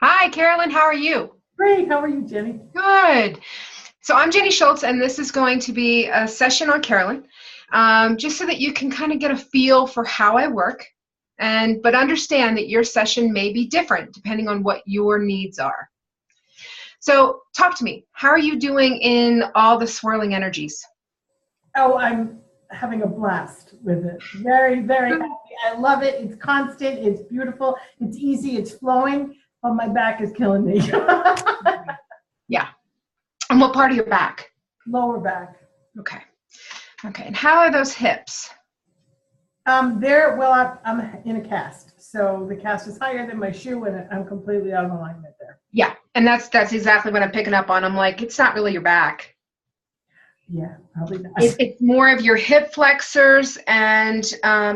Hi, Carolyn. How are you? Great. How are you, Jenny? Good. So I'm Jenny Schultz, and this is going to be a session on Carolyn, just so that you can kind of get a feel for how I work, but understand that your session may be different depending on what your needs are. So talk to me. How are you doing in all the swirling energies? Oh, I'm having a blast with it. Very, very happy. I love it. It's constant. It's beautiful. It's easy. It's flowing. But my back is killing me. Yeah. And what part of your back? Lower back. Okay. Okay. And how are those hips? I'm in a cast. So the cast is higher than my shoe, and I'm completely out of alignment there. Yeah. And that's exactly what I'm picking up on. I'm like, it's not really your back. Yeah, probably not. It's more of your hip flexors, and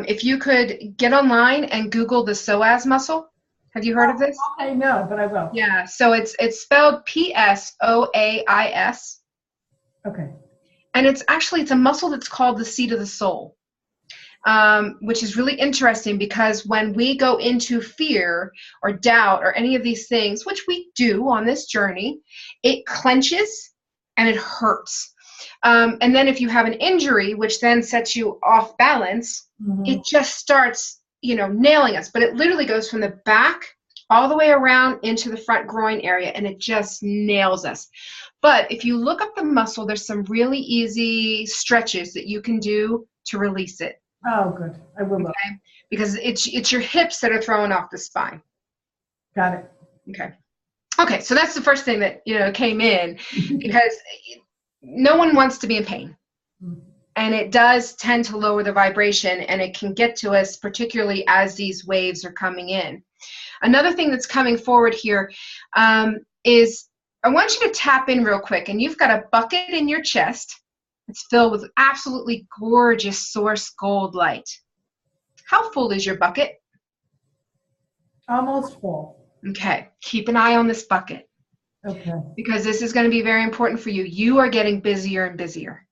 if you could get online and Google the psoas muscle. Have you heard of this? Okay, no, but I will. Yeah, so it's spelled Psoais, Okay. and it's a muscle that's called the seat of the soul, which is really interesting because when we go into fear or doubt or any of these things, which we do on this journey, it clenches and it hurts. And then if you have an injury, which then sets you off balance, it just starts, nailing us. But it literally goes from the back all the way around into the front groin area, and it just nails us. But if you look up the muscle, there's some really easy stretches that you can do to release it. Oh, good. I will. Okay? Because it's your hips that are throwing off the spine. Got it. Okay. Okay, so that's the first thing that came in, because no one wants to be in pain. And it does tend to lower the vibration, and it can get to us, particularly as these waves are coming in. Another thing that's coming forward here is I want you to tap in real quick, and you've got a bucket in your chest. It's filled with absolutely gorgeous source gold light. How full is your bucket? Almost full. Okay, keep an eye on this bucket. Okay. Because this is going to be very important for you. You are getting busier and busier.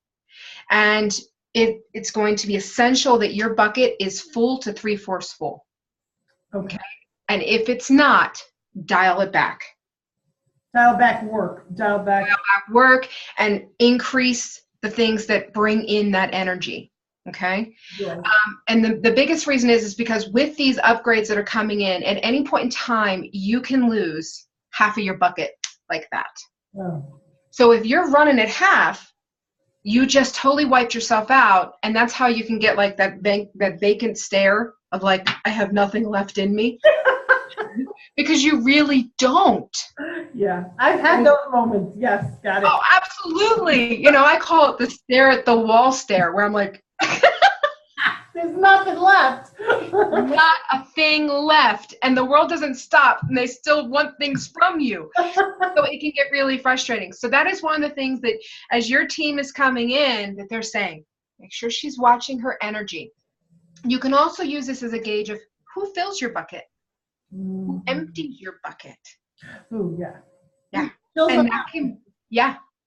And it's going to be essential that your bucket is full to 3/4 full. Okay. And if it's not, dial it back. Dial back work. Dial back work and increase the things that bring in that energy. Okay. Yeah. And the biggest reason is because with these upgrades that are coming in, at any point in time, you can lose half of your bucket like that. Oh. So if you're running at half, you just totally wiped yourself out, and that's how you can get like that vacant stare of like, I have nothing left in me. Because you really don't. Yeah, I've had those moments. Yes, got it. Oh, absolutely. I call it the stare at the wall stare, where I'm like, there's nothing left. not a thing left, and the world doesn't stop, and they still want things from you. So it can get really frustrating. So that is one of the things that, as your team is coming in, that they're saying, make sure she's watching her energy. You can also use this as a gauge of who fills your bucket, who empties your bucket. Oh, yeah. Yeah.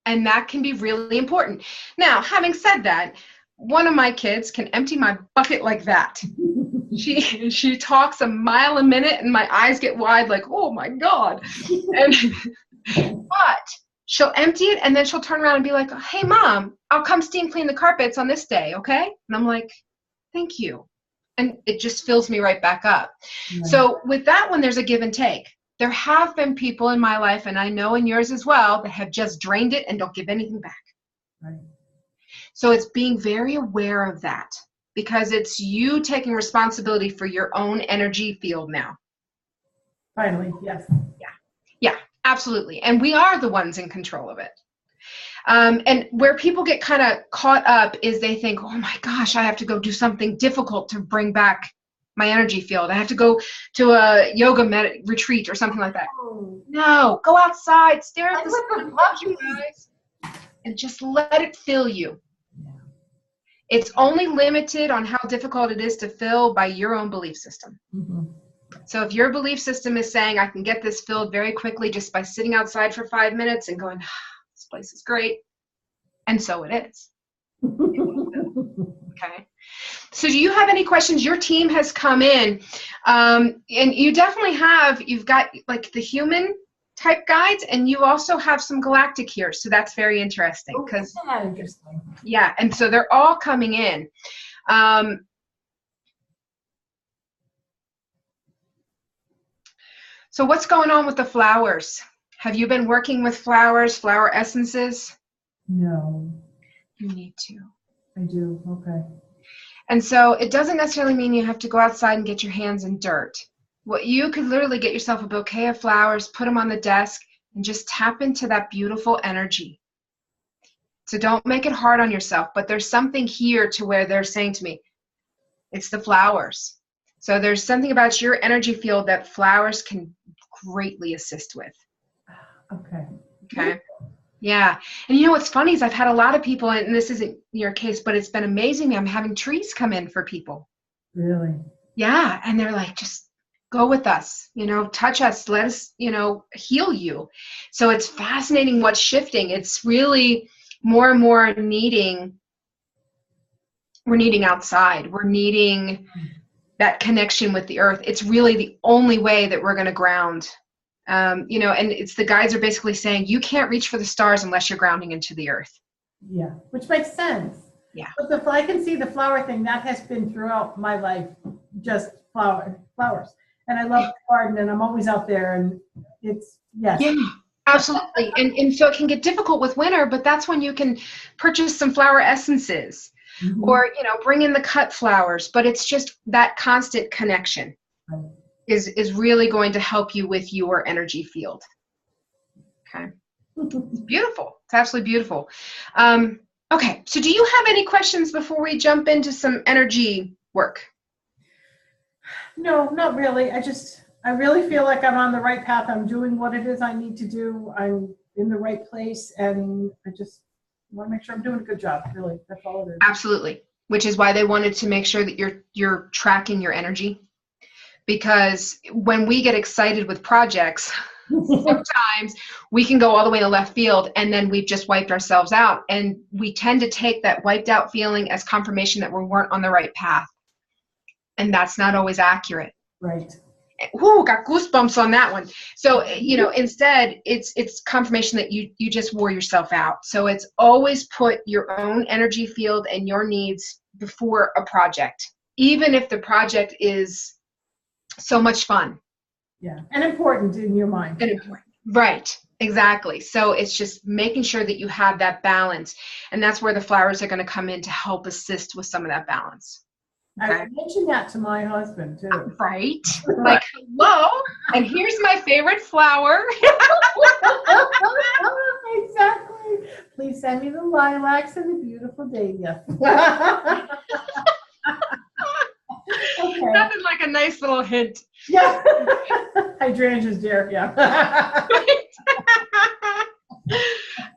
And that can be really important. Now, having said that, one of my kids can empty my bucket like that. She talks a mile a minute, and my eyes get wide like, oh my God. But she'll empty it, and then she'll turn around and be like, hey, Mom, I'll come steam clean the carpets on this day, okay? And I'm like, thank you. And it just fills me right back up. Yeah. So with that one, there's a give and take. There have been people in my life, and I know in yours as well, that have just drained it and don't give anything back. Right. So it's being very aware of that, because it's you taking responsibility for your own energy field now. Finally, yes. Yeah, absolutely. And we are the ones in control of it. And where people get kind of caught up is they think, oh my gosh, I have to go do something difficult to bring back my energy field. I have to go to a yoga retreat or something like that. Oh. No, go outside, stare at the sun, close your eyes, and just let it fill you. Yeah. It's only limited on how difficult it is to fill by your own belief system. Mm-hmm. So if your belief system is saying, I can get this filled very quickly just by sitting outside for 5 minutes and going, this place is great, and so it is. Okay. So do you have any questions? Your team has come in, and you definitely have, you've got like the human type guides, and you also have some galactic here. So that's very interesting. Isn't that interesting? Yeah, and so they're all coming in. So what's going on with the flowers? Have you been working with flowers, flower essences? No. You need to. I do. Okay. And so it doesn't necessarily mean you have to go outside and get your hands in dirt. What you could literally get yourself a bouquet of flowers, put them on the desk, and just tap into that beautiful energy. So don't make it hard on yourself, but there's something here to where they're saying to me, it's the flowers. So there's something about your energy field that flowers can greatly assist with. Okay. Okay. Yeah. And you know what's funny is I've had a lot of people, and this isn't your case, but it's been amazing. I'm having trees come in for people. Really? Yeah. And they're like, just go with us, touch us, let us, heal you. So it's fascinating what's shifting. It's really more and more we're needing outside. We're needing that connection with the earth. It's really the only way that we're going to ground. And it's the guides are basically saying you can't reach for the stars unless you're grounding into the earth. Yeah, which makes sense. Yeah. But I can see the flower thing that has been throughout my life, just flowers. And I love the garden, and I'm always out there, and it's, yes. Yeah, absolutely. And so it can get difficult with winter, but that's when you can purchase some flower essences or, bring in the cut flowers. But it's just that constant connection is really going to help you with your energy field. Okay. It's beautiful. It's absolutely beautiful. Okay. So do you have any questions before we jump into some energy work? No, not really. I really feel like I'm on the right path. I'm doing what it is I need to do. I'm in the right place, and I just want to make sure I'm doing a good job. Really, that's all it is. Absolutely. Which is why they wanted to make sure that you're tracking your energy. Because when we get excited with projects, sometimes we can go all the way to left field and then we've just wiped ourselves out. And we tend to take that wiped out feeling as confirmation that we weren't on the right path. And that's not always accurate. Right. Ooh, got goosebumps on that one. So, instead it's confirmation that you just wore yourself out. So it's always put your own energy field and your needs before a project, even if the project is so much fun. Yeah, and important in your mind. And important. Right, exactly. So it's just making sure that you have that balance. And that's where the flowers are going to come in to help assist with some of that balance. Okay. I mentioned that to my husband, too. Right. Like, hello, and here's my favorite flower. Exactly. Please send me the lilacs and the beautiful dahlia. Okay. Nothing like a nice little hint. Yeah. Hydrangeas, dear. Yeah.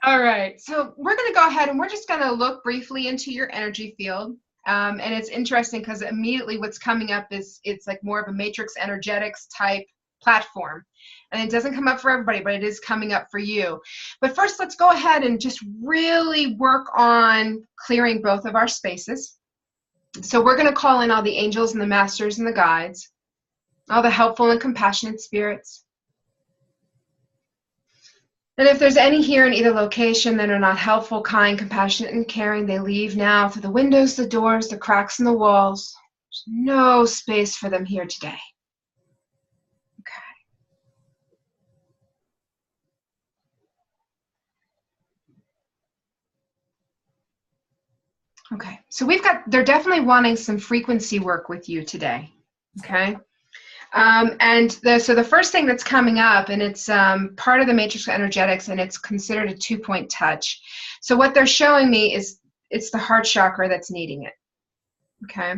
All right. So we're going to go ahead and we're just going to look briefly into your energy field. And it's interesting because immediately what's coming up is it's like more of a matrix energetics type platform. And it doesn't come up for everybody, but it is coming up for you. But first, let's go ahead and just really work on clearing both of our spaces. So we're going to call in all the angels and the masters and the guides, all the helpful and compassionate spirits. And if there's any here in either location that are not helpful, kind, compassionate, and caring, they leave now through the windows, the doors, the cracks in the walls. There's no space for them here today. Okay, so they're definitely wanting some frequency work with you today, okay? So the first thing that's coming up, and it's part of the matrix energetics, and it's considered a 2-point touch. So what they're showing me is it's the heart chakra that's needing it, okay?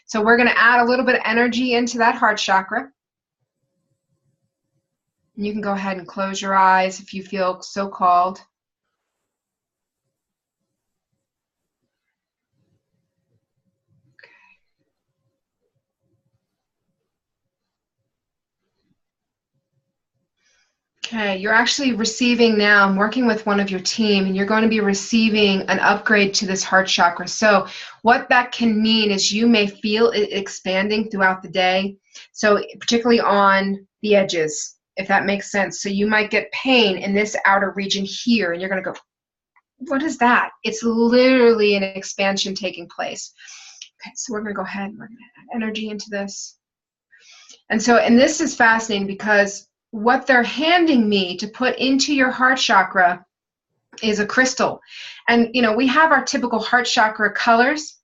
So we're going to add a little bit of energy into that heart chakra. And you can go ahead and close your eyes if you feel so called. Okay, you're actually receiving now, I'm working with one of your team, and you're going to be receiving an upgrade to this heart chakra. So what that can mean is you may feel it expanding throughout the day. So particularly on the edges, if that makes sense. So you might get pain in this outer region here, and you're going to go, what is that? It's literally an expansion taking place. Okay, so we're going to go ahead and we're going to add energy into this. And so, and this is fascinating because what they're handing me to put into your heart chakra is a crystal. And, you know, we have our typical heart chakra colors.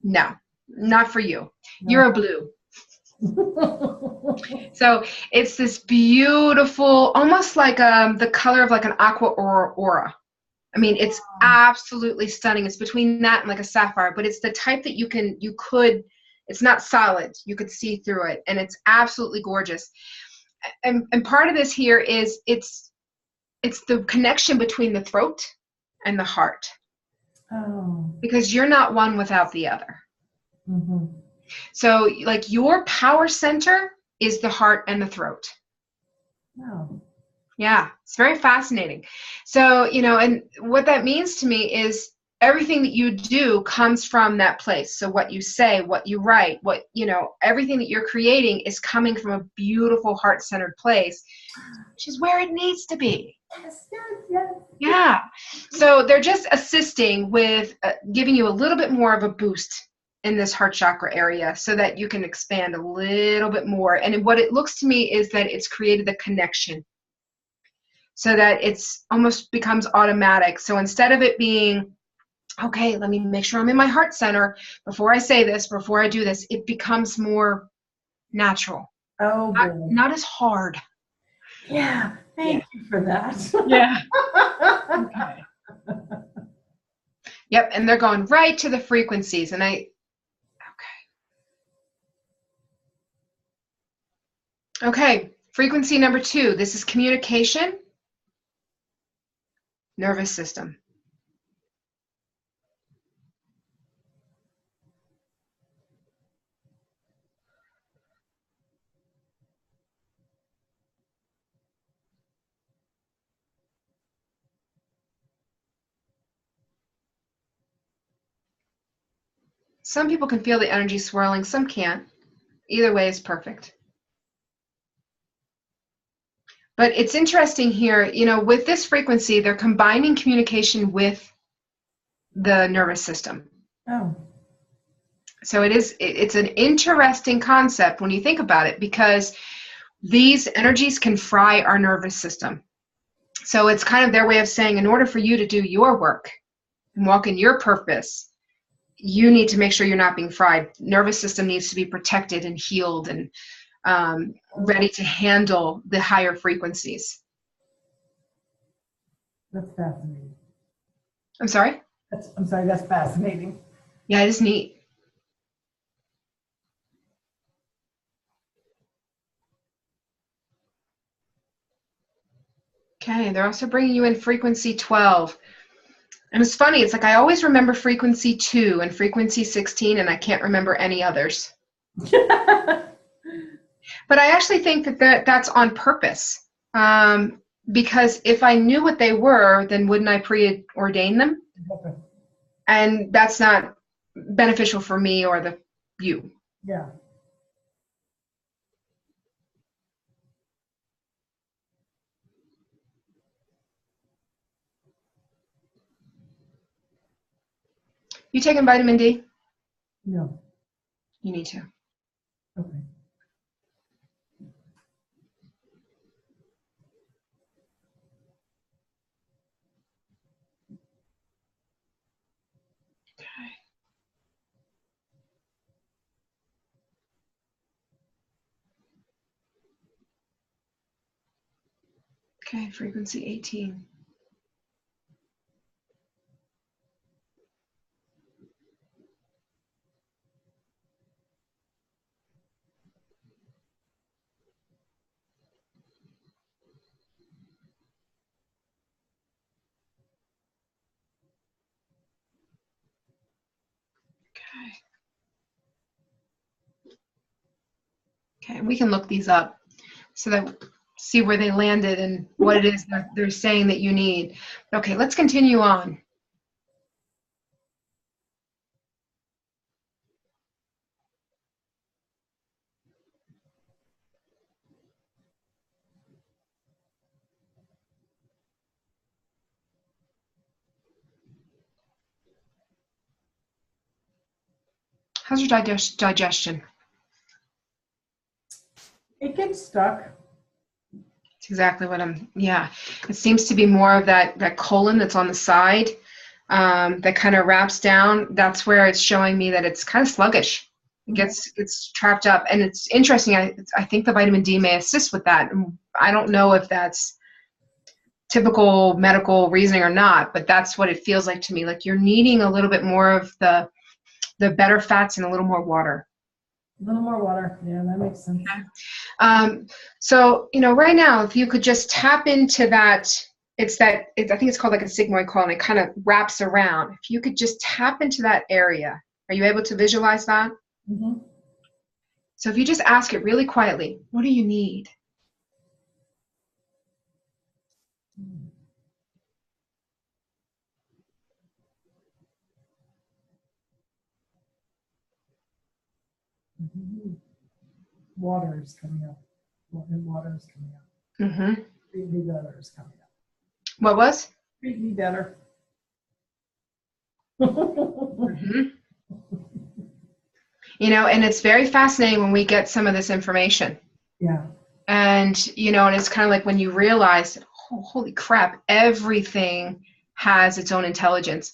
No, not for you. No. You're a blue. So it's this beautiful, almost like the color of like an aqua aura. I mean, it's absolutely stunning. It's between that and like a sapphire, but it's the type that you could, it's not solid. You could see through it, and it's absolutely gorgeous. And part of this here is it's the connection between the throat and the heart. Oh. Because you're not one without the other. Mm-hmm. So like your power center is the heart and the throat. Wow. Yeah, it's very fascinating. So, you know, and what that means to me is everything that you do comes from that place. So what you say, what you write, what, you know, everything that you're creating is coming from a beautiful heart-centered place, which is where it needs to be. Yes, yes, yes. Yeah. So they're just assisting with giving you a little bit more of a boost in this heart chakra area so that you can expand a little bit more. And what it looks to me is that it's created the connection so that it's almost becomes automatic. So instead of it being, okay, let me make sure I'm in my heart center before I say this, before I do this, it becomes more natural. Oh, boy. Not as hard. Yeah, thank you for that. Yeah. Okay. Yep, and they're going right to the frequencies. And okay, frequency number 2. This is communication, nervous system. Some people can feel the energy swirling, some can't. Either way is perfect. But it's interesting here, you know, with this frequency, they're combining communication with the nervous system. Oh. So it's an interesting concept when you think about it, because these energies can fry our nervous system. So it's kind of their way of saying, in order for you to do your work and walk in your purpose, you need to make sure you're not being fried. Nervous system needs to be protected and healed and ready to handle the higher frequencies. That's fascinating. I'm sorry? I'm sorry, that's fascinating. Yeah, it is neat. Okay, they're also bringing you in frequency 12. And it's funny, it's like I always remember frequency 2 and frequency 16, and I can't remember any others. But I actually think that's on purpose. Because if I knew what they were, then wouldn't I preordain them? And that's not beneficial for me or you. Yeah. You taking vitamin D? No. You need to. Okay. Okay, frequency 18. Okay, we can look these up so that see where they landed and what it is that they're saying that you need. Okay, let's continue on. How's your digestion? It gets stuck. It's exactly what yeah. It seems to be more of that colon that's on the side that kind of wraps down. That's where it's showing me that it's kind of sluggish. It gets trapped up. And it's interesting. I think the vitamin D may assist with that. I don't know if that's typical medical reasoning or not, but that's what it feels like to me. Like you're needing a little bit more of the better fats and a little more water. A little more water. Yeah, that makes sense. So, right now, if you could just tap into that, I think it's called like a sigmoid colon. It kind of wraps around. If you could just tap into that area, are you able to visualize that? Mm-hmm. So if you just ask it really quietly, what do you need? Mm-hmm. Water is coming up. Water is coming up. Mm-hmm. Treat me better is coming up. What was? Treat me better. Mm-hmm. And it's very fascinating when we get some of this information. Yeah. And, and it's kind of like when you realize, oh, holy crap, everything has its own intelligence.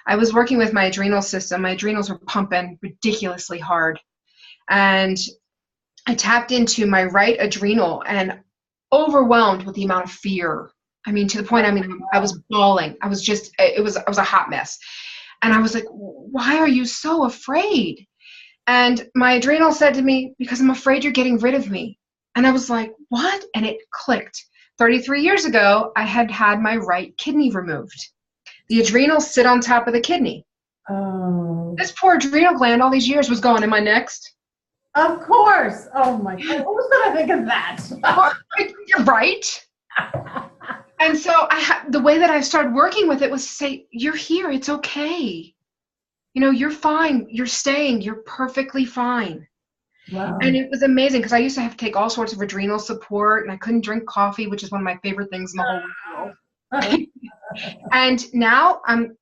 I was working with my adrenal system. My adrenals were pumping ridiculously hard. And I tapped into my right adrenal and overwhelmed with the amount of fear. To the point, I was bawling. I was a hot mess. And I was like, why are you so afraid? And my adrenal said to me, because I'm afraid you're getting rid of me. And I was like, what? And it clicked. 33 years ago, I had my right kidney removed. The adrenals sit on top of the kidney. Oh. This poor adrenal gland all these years was going, am I next? Of course. Oh my God. Who's going to think of that? You're right. And so the way that I started working with it was to say, you're here. It's okay. You're fine. You're staying. You're perfectly fine. Wow. And it was amazing because I used to have to take all sorts of adrenal support and I couldn't drink coffee, which is one of my favorite things in the whole world. And now I'm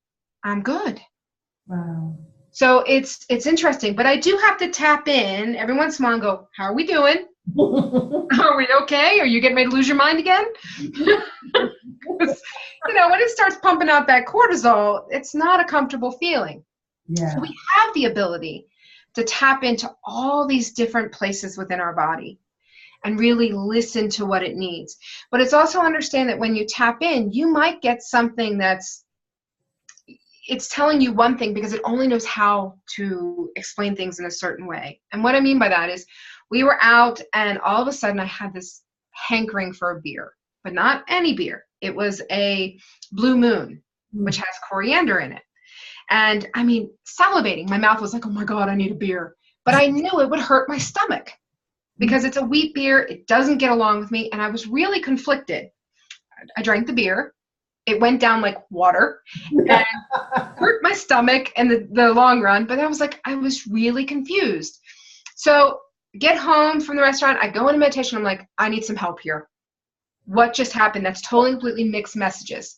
good. Wow. So it's interesting, but I do have to tap in every once in a while and go, how are we doing? Are we okay? Are you getting ready to lose your mind again? When it starts pumping out that cortisol, it's not a comfortable feeling. Yeah. So we have the ability to tap into all these different places within our body and really listen to what it needs. But it's also understand that when you tap in, you might get something it's telling you one thing because it only knows how to explain things in a certain way. And what I mean by that is we were out and all of a sudden I had this hankering for a beer, but not any beer. It was a Blue Moon, which has coriander in it. And salivating. My mouth was like, oh my God, I need a beer. But I knew it would hurt my stomach because it's a wheat beer. It doesn't get along with me. And I was really conflicted. I drank the beer. It went down like water and hurt my stomach in the long run. But I was really confused. So get home from the restaurant. I go into meditation. I'm like, I need some help here. What just happened? That's totally completely mixed messages.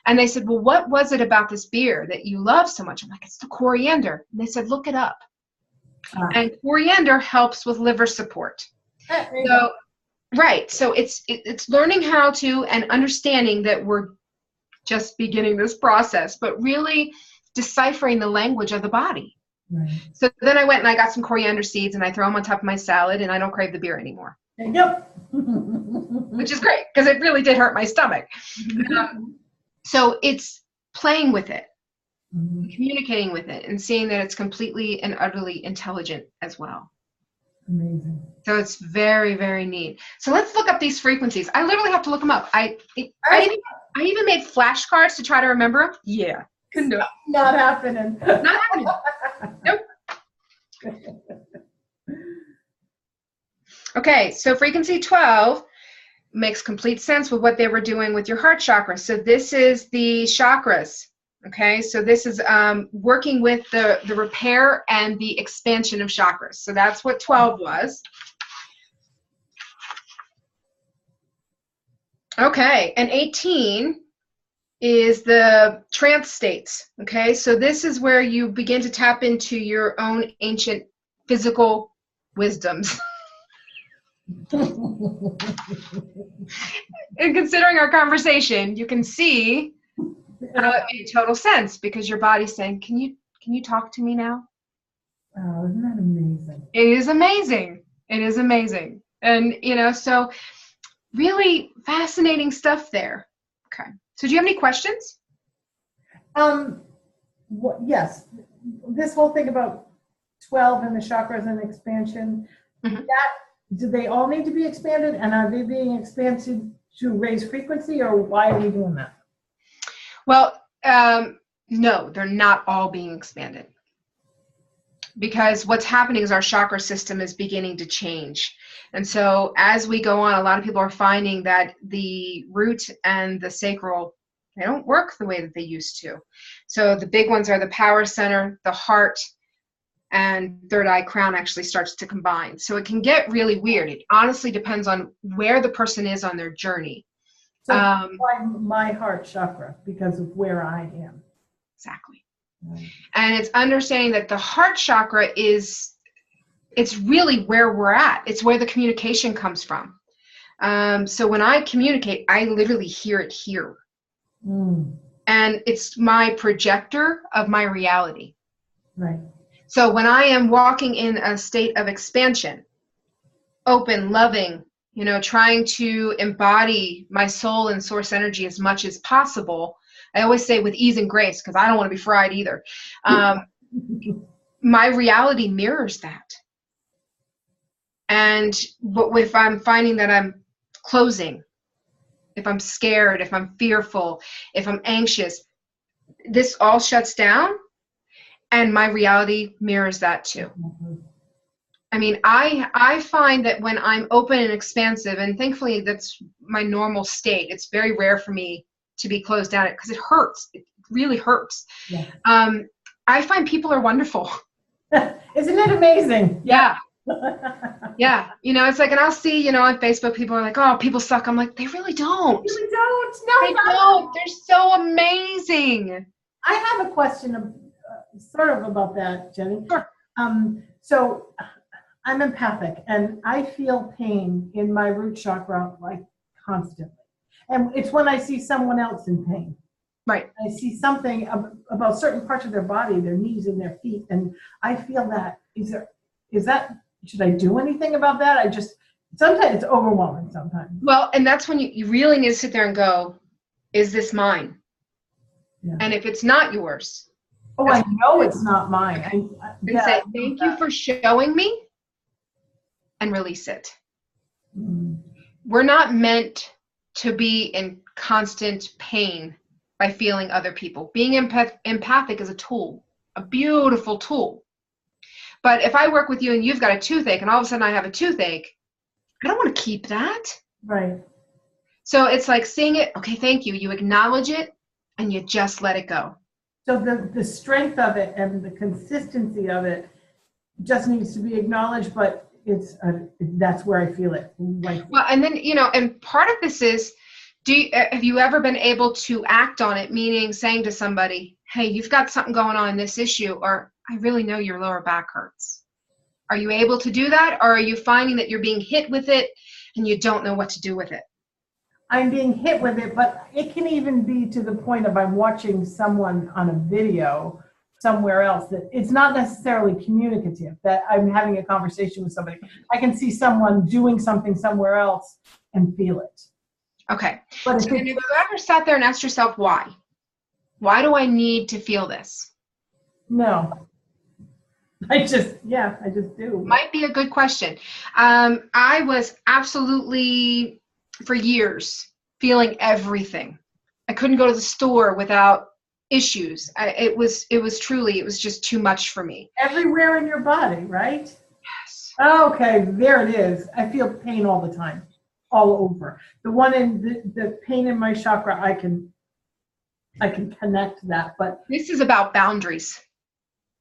And they said, well, what was it about this beer that you love so much? I'm like, it's the coriander. And they said, look it up. And coriander helps with liver support. So, right. So it's learning how to and understanding that we're just beginning this process, but really deciphering the language of the body. Right. So then I went and I got some coriander seeds and I throw them on top of my salad and I don't crave the beer anymore. Yep. Which is great because it really did hurt my stomach. So it's playing with it, communicating with it, and seeing that it's completely and utterly intelligent as well. Amazing. So it's very, very neat. So let's look up these frequencies. I literally have to look them up. I even made flashcards to try to remember them. Yeah. Couldn't do it. Not happening. Not happening. Nope. Okay, so frequency 12 makes complete sense with what they were doing with your heart chakra. So this is the chakras. Okay, so this is working with the repair and the expansion of chakras. So that's what 12 was. Okay, and 18 is the trance states. Okay, so this is where you begin to tap into your own ancient physical wisdoms. And considering our conversation, you can see how it made total sense, because your body's saying, can you talk to me now? Oh, isn't that amazing? It is amazing. It is amazing. And, so really fascinating stuff there. Okay. So do you have any questions? Yes. This whole thing about 12 and the chakras and expansion, do they all need to be expanded? And are they being expanded to raise frequency, or why are we doing that? Well, no, they're not all being expanded. Because what's happening is our chakra system is beginning to change. And so as we go on, a lot of people are finding that the root and the sacral, they don't work the way that they used to. So the big ones are the power center, the heart, and third eye crown actually starts to combine. So it can get really weird. It honestly depends on where the person is on their journey. So why my heart chakra? Because of where I am. Exactly. And it's understanding that the heart chakra it's really where we're at. It's where the communication comes from. So when I communicate, I literally hear it here. And it's my projector of my reality. Right. So when I am walking in a state of expansion, open, loving, trying to embody my soul and source energy as much as possible, I always say with ease and grace, because I don't want to be fried either. My reality mirrors that. But if I'm finding that I'm closing, if I'm scared, if I'm fearful, if I'm anxious, this all shuts down, and my reality mirrors that too. I mean, I find that when I'm open and expansive, and thankfully that's my normal state, it's very rare for me to be closed down because it hurts. It really hurts. Yeah. I find people are wonderful. Isn't it amazing? Yeah. Yeah. It's like, and I'll see, on Facebook, people are like, oh, people suck. I'm like, they really don't. They really don't. No, they don't. They're so amazing. I have a question sort of about that, Jenny. Sure. So I'm empathic, and I feel pain in my root chakra like constantly. And it's when I see someone else in pain. Right. I see something about certain parts of their body, their knees and their feet, and I feel that. Should I do anything about that? Sometimes it's overwhelming sometimes. Well, and that's when you really need to sit there and go, is this mine? Yeah. And if it's not yours. Oh, I know it's not mine. Say, thank you for showing me, and release it. Mm-hmm. We're not meant to be in constant pain by feeling other people. Being empathic is a tool, a beautiful tool. But if I work with you and you've got a toothache and all of a sudden I have a toothache, I don't want to keep that. Right. So it's like seeing it, okay, thank you. You acknowledge it and you just let it go. So the strength of it and the consistency of it just needs to be acknowledged, but that's where I feel it. Right. Well, and then, and part of this is, have you ever been able to act on it? Meaning saying to somebody, hey, you've got something going on in this issue, or I really know your lower back hurts. Are you able to do that? Or are you finding that you're being hit with it and you don't know what to do with it? I'm being hit with it, but it can even be to the point of I'm watching someone on a video somewhere else that it's not necessarily communicative, that I'm having a conversation with somebody. I can see someone doing something somewhere else and feel it. Okay. But so have you ever sat there and asked yourself why? Why do I need to feel this? No. I just do. Might be a good question. I was absolutely, for years, feeling everything. I couldn't go to the store without issues. It was just too much for me. Everywhere in your body, right? Yes. Okay, there it is. I feel pain all the time. all over. The one in the pain in my chakra, I can connect that, but This is about boundaries.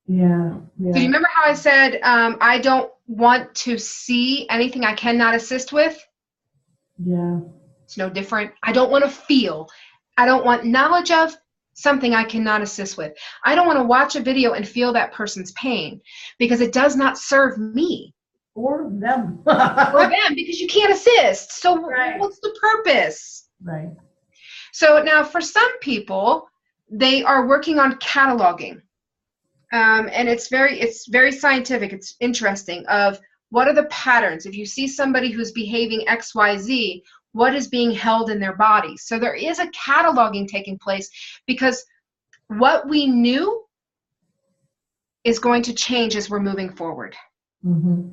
yeah. So you remember how I said I don't want to see anything I cannot assist with? Yeah. It's no different. I don't want to feel. I don't want knowledge of something I cannot assist with. I don't want to watch a video and feel that person's pain because it does not serve me. Or them. Or them, because you can't assist. So Right. what's the purpose? Right. So now for some people, they are working on cataloging. And it's very scientific. It's interesting of what are the patterns. If you see somebody who's behaving XYZ, what is being held in their body? So there is a cataloging taking place because what we knew is going to change as we're moving forward. Mm-hmm.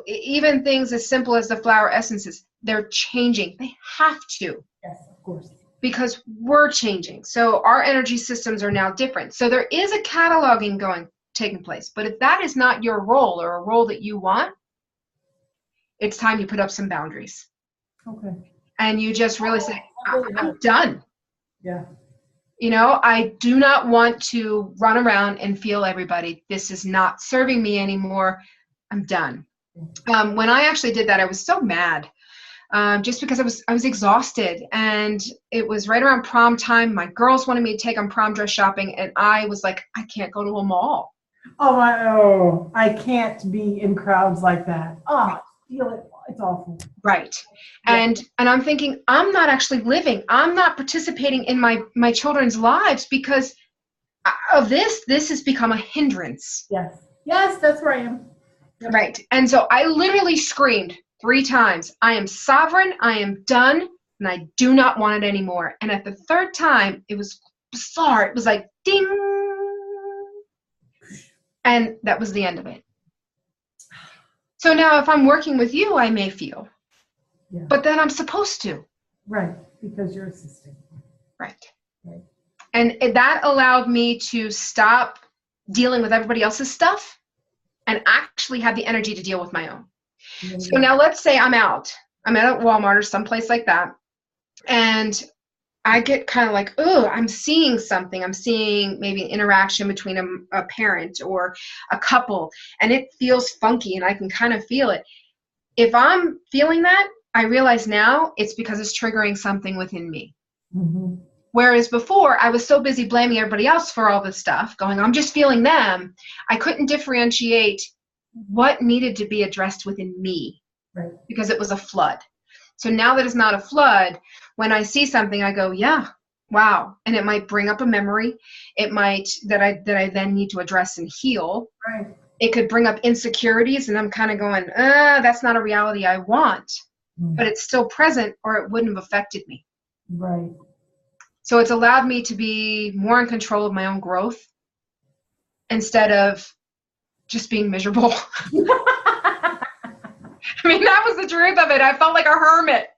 Even things as simple as the flower essences, they're changing. They have to. Yes, of course. Because we're changing. So our energy systems are now different. So there is a cataloging taking place. But if that is not your role or a role that you want, it's time you put up some boundaries. Okay. And you just really say, I'm done. Yeah. I do not want to run around and feel everybody. This is not serving me anymore. I'm done. When I actually did that, I was so mad. Just because I was exhausted, and it was right around prom time. My girls wanted me to take them prom dress shopping, and I was like, I can't go to a mall. I can't be in crowds like that. I feel it. It's awful. Right. Yeah. And I'm thinking, I'm not actually living. I'm not participating in my children's lives because of this. This has become a hindrance. Yes, that's where I am. Yep. Right. And so I literally screamed 3 times, I am sovereign, I am done, and I do not want it anymore. And at the 3rd time, it was bizarre. It was like, ding. And that was the end of it. So now if I'm working with you, I may feel. Yeah. But then I'm supposed to. Right, because you're assisting. Right. Right. And that allowed me to stop dealing with everybody else's stuff and actually have the energy to deal with my own. Yeah. So now let's say I'm out. I'm at a Walmart or someplace like that. And I get kind of like, oh, I'm seeing something. I'm seeing maybe an interaction between a parent or a couple, and it feels funky, and I can kind of feel it. If I'm feeling that, I realize now it's because it's triggering something within me. Mm-hmm. Whereas before, I was so busy blaming everybody else for all this stuff, going, I'm just feeling them. I couldn't differentiate what needed to be addressed within me, right, because it was a flood. So now that it's not a flood, when I see something, I go, yeah, wow. And it might bring up a memory. It might that I then need to address and heal. right. It could bring up insecurities, and I'm kind of going, that's not a reality I want. Mm-hmm. But it's still present, or it wouldn't have affected me. Right. So it's allowed me to be more in control of my own growth instead of just being miserable. I mean, that was the truth of it. I felt like a hermit.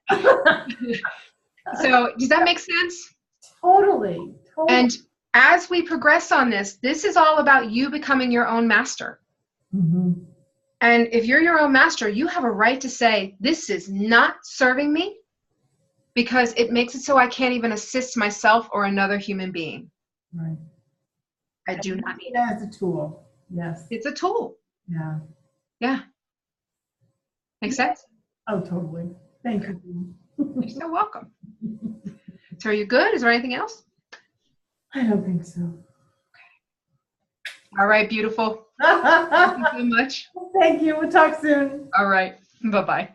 So does that make sense? Totally. And as we progress on this is all about you becoming your own master. Mm-hmm. And if you're your own master, you have a right to say, this is not serving me, because it makes it so I can't even assist myself or another human being. Right. I do not need it as a tool. Yes. It's a tool. Yeah. Yeah. Make sense? Oh, totally. Thank you. You're so welcome. So are you good? Is there anything else? I don't think so. All right, beautiful. Thank you so much. Thank you. We'll talk soon. All right. Bye-bye.